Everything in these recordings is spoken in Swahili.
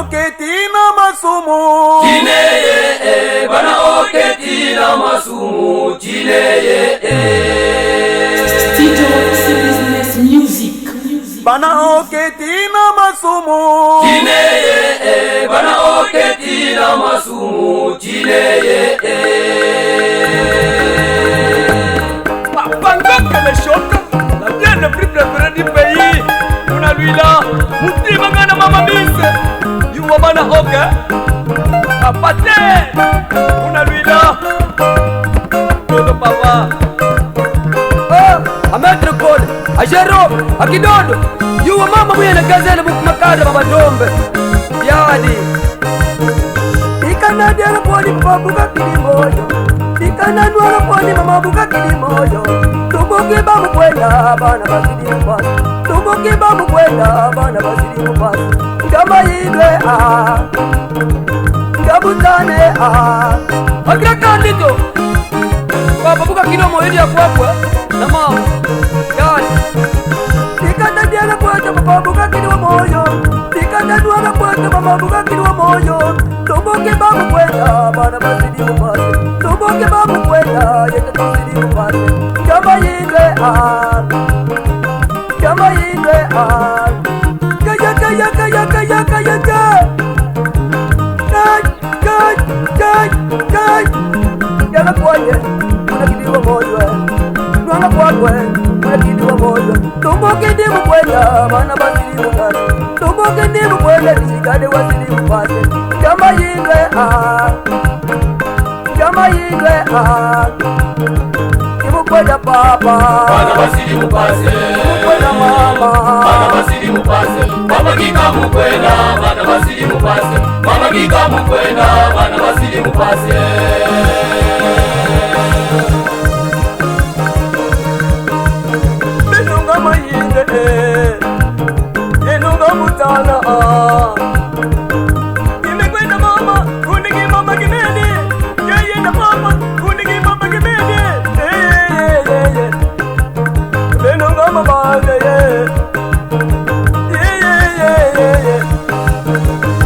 oketina masumu Chineye bana oketina masumu Chineye Studio Business Music. bana oketina masumu Chineye bana oketina masumu Chineye Pangoke le choc, la viande plus préférée du pays. On a lui là, Mouti Mangana Mama Miss. You woman ok. Apate. On a lui là. Todo papa. Oh, a maître Cole, a Jérôme, a Kidodo. You mama mwenye gazelle bukumakada baba dombe. Yadi. Ikanadia na poli pabuka kilimoyo. Ikananwa na poli mama buka kilimoyo. Tubuki bamu kwenda bana basidi mupasi. Tubuki bamu kwenda bana basidi mupasi. Ngama yidwe ngabutane Akira kandito. Baba buka kilimoyo ya kwakwe. Na mama. Yadi. Ikanadia na poli mama buka kilimoyo. Ikanadia na poli mama buka kilimoyo. Tubuki bamu kwenda bana basidi mupasi. Tubuki bamu kwenda yete basidi mupasi. Kama yidwe Yana kwaje unakidiwa moyo Nwana kwakwe unakidiwa moyo Tumbuke ndimu kwenda mana basili mukane Tumbuke ndimu kwenda nishikade wasili mupase Kama yidwe Kwenda papa bana basili mupase kwenda mama bana basili mupase Mama kika mukwenda bana basili mupase Mama kika mukwenda bana basili mupase Benunga mayinde Yenunga mutana Kimekwenda mama kunigi mama kimeni Yeyenda mama kunigi mama kimeni Benunga mabale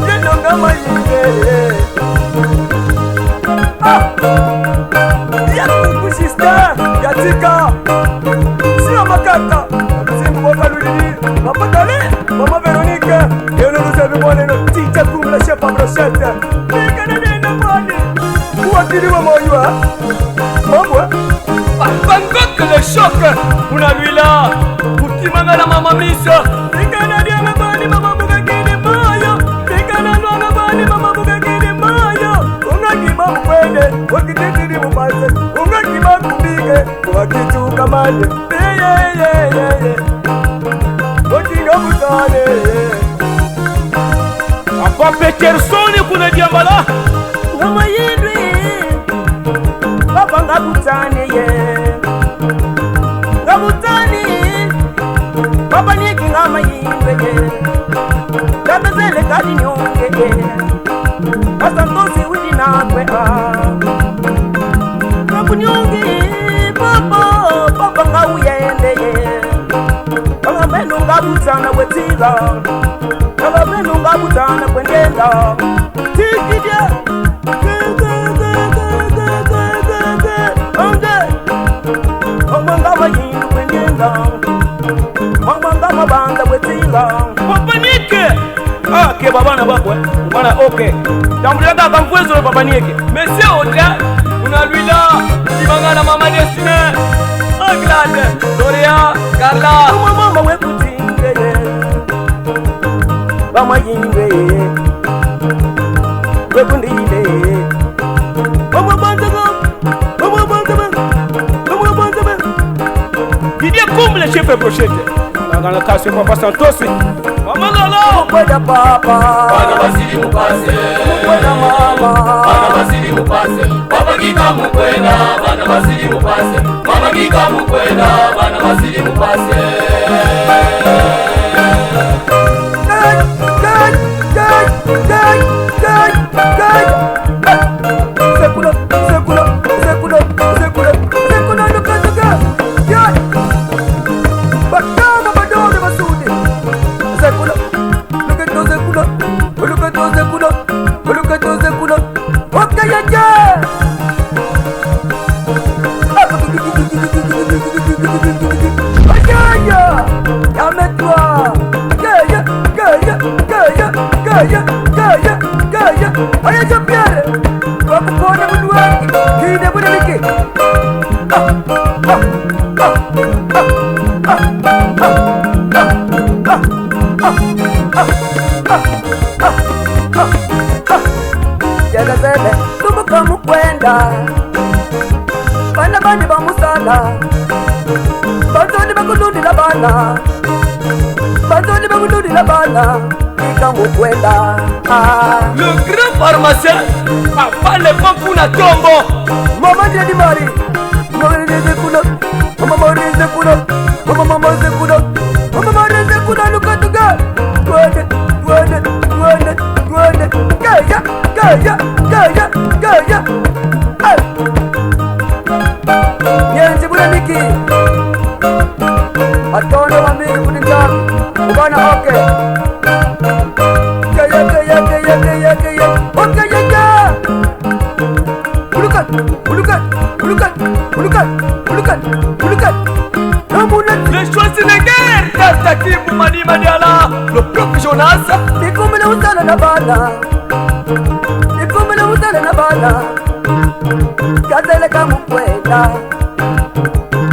Yenunga mayinde Yakukushista yatika Sio makata Simu wakalulili Mapatale Mama Veronique Yeno lusebi mwaneno Tita kumla shepa brochette Nika nena mwani Uwakili wa moywa Mamwe Pangoke le choc Una lui là Utimanga na mama misa Nika nena mwani mama buga kini moyo Nika nena mwani mama buga kini moyo Unga kima mwene Wakititiri mupase Unga kima kumbige Wakituka mande Apa Petersoni kuna diambala. Ngama yidwe Baba ngabutane Ngabutane Baba niki ngama yidwe Ngabezele kadi nyonge Asantosi widi nakwe Ngabunyonge Baba ngawuyende Ngabenu ngabutana wetila Ngabenu ngabutana kwendenda Tikidya Ngama yindu kwendenda Ngama banda wetila Papanike. Ke babana bakwe. Bana okay. Tambulia kaka mfwezo le papanike. Monsieur Oda una lui là. Imangana mama Destine. Glade. Doria, Carla. Mama wekutinge Mama yindu Wekundile Mama bandaga Didier Koum le chef brochette. Ngana kasi kwa Santos. Mama Lolo. Kwenda papa bana basili mupase Kwenda mama bana basili mupase Baba kika mukwenda bana basili mupase Mama kika mukwenda bana basili mupase Look at those gaya gaya aya champiare wakupona mundu wangu kide bune niki Jelezele tumuka mukwenda bana bandi bamusala bazoni bakududila bana bazoni bakududila bana ika mukwenda Le grand pharmacien a le kuna tombo. Mama ndiye mari Morize kuna Mama morize kuna Mama morize kuna Mama morize kuna lukatuga Twende twende twende twende Gaya gaya gaya gaya Nyenzi bule niki Atono wa miri kuninja Ubana oke Gaya gaya gaya gaya gaya Oke yaya Ulukan Ulukan Ulukan Ulukan Ulukan Ulukan Le Schwarzenegger Tatakibu Mani Maniala le professionnel. Nikumele usala na bana Nikumele usala na bana Gazele kamukwenda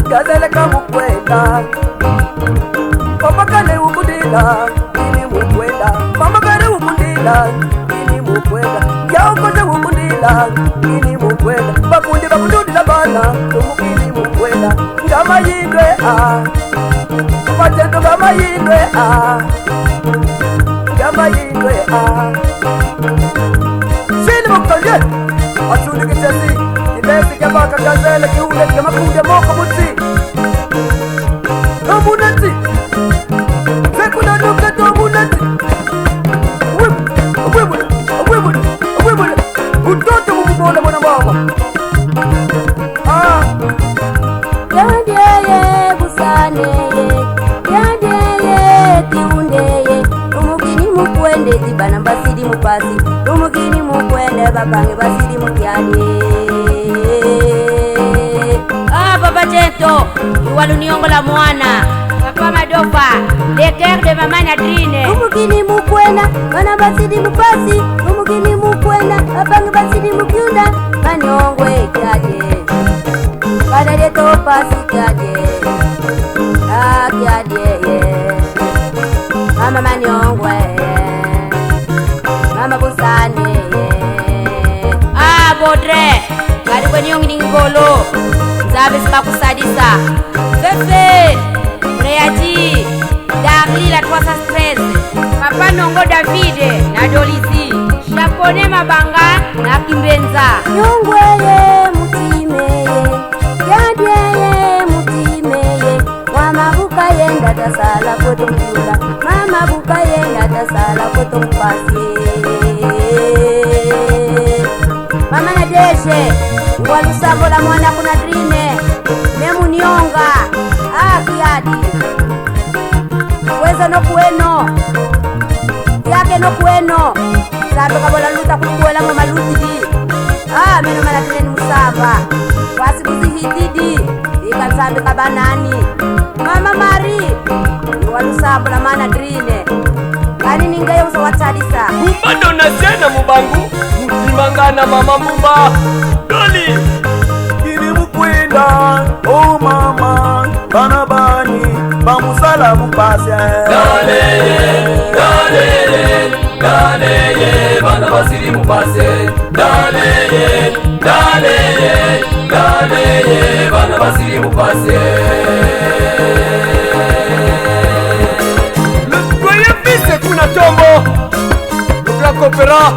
Gazele kamukwenda Papa kale ukudila Ini mukwenda Mama kale ukudila Ini mukwenda Yao kote ukudila Ini mukwenda Bakundi bakududila bana Tumukini mukwenda Ngama yindwe Matendo ngama yindwe Ngama yindwe Sili mukanye Asundi kichezi Ilesi kebaka gazele kiule kama kunde moka mutsi Omunati Sekuna nuke to omunati Wibule Wibule Wibule Utote mumubole mwana mama Yandeye busaneye Yandeye tiundeye Rumugini mukwende zibana basidi mupasi Rumugini mukwende babange basidi mukyale Papa Jento Iwaluniongola mwana Papa Madofa Le cœur de maman Nadrine Rumugini mukwenda Bana basidi mupasi Rumugini mukwenda Babange basidi mukyunda Manyongwe kyale Kadade topasi kyade kyade Mama Manyongwe Mama Busane Bodre Kadi kwenye yongi ngolo Zabe simakusadisa Fefe Reaji Darli la 313 Papa Nongo Davide na Dolizi Japone Mabanga na Kimbenza Nyongweye mutimeye Yadweye mutimeye Mama buka yenda tasala koto mkula Mama buka yenda tasala koto mpasi Mama Nadeshe Walusambo la mwana kuna drine Memu nionga Kiadi Weza no kueno Yake no kueno Sabe kabola luta kukuela mama lutidi Meno manadine ni musaba Wasi kuzihitidi Ika sabe kabanani Mama Mari Walusambo la mwana drine Kani ningaye usa watadisa Mubando na sena mubangu Mutimangana mama mumba Doli Ini mukwenda Oh mama Bana bani Bamusala mupase Daleye, daleye, daleye, bana basiri mupase. Daleye, daleye, daleye, bana basiri mupase. Le doyen fils kuna tombo Le grand opéra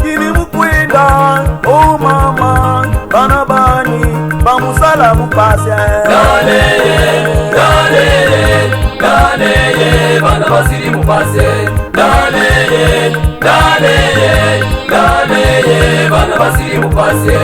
Ini mukwenda Oh mama Bana bani Bamusala mupase Daleye, daleye, daleye, bana basiri mupase. Daleye, daleye, daleye, bana basiri mupase.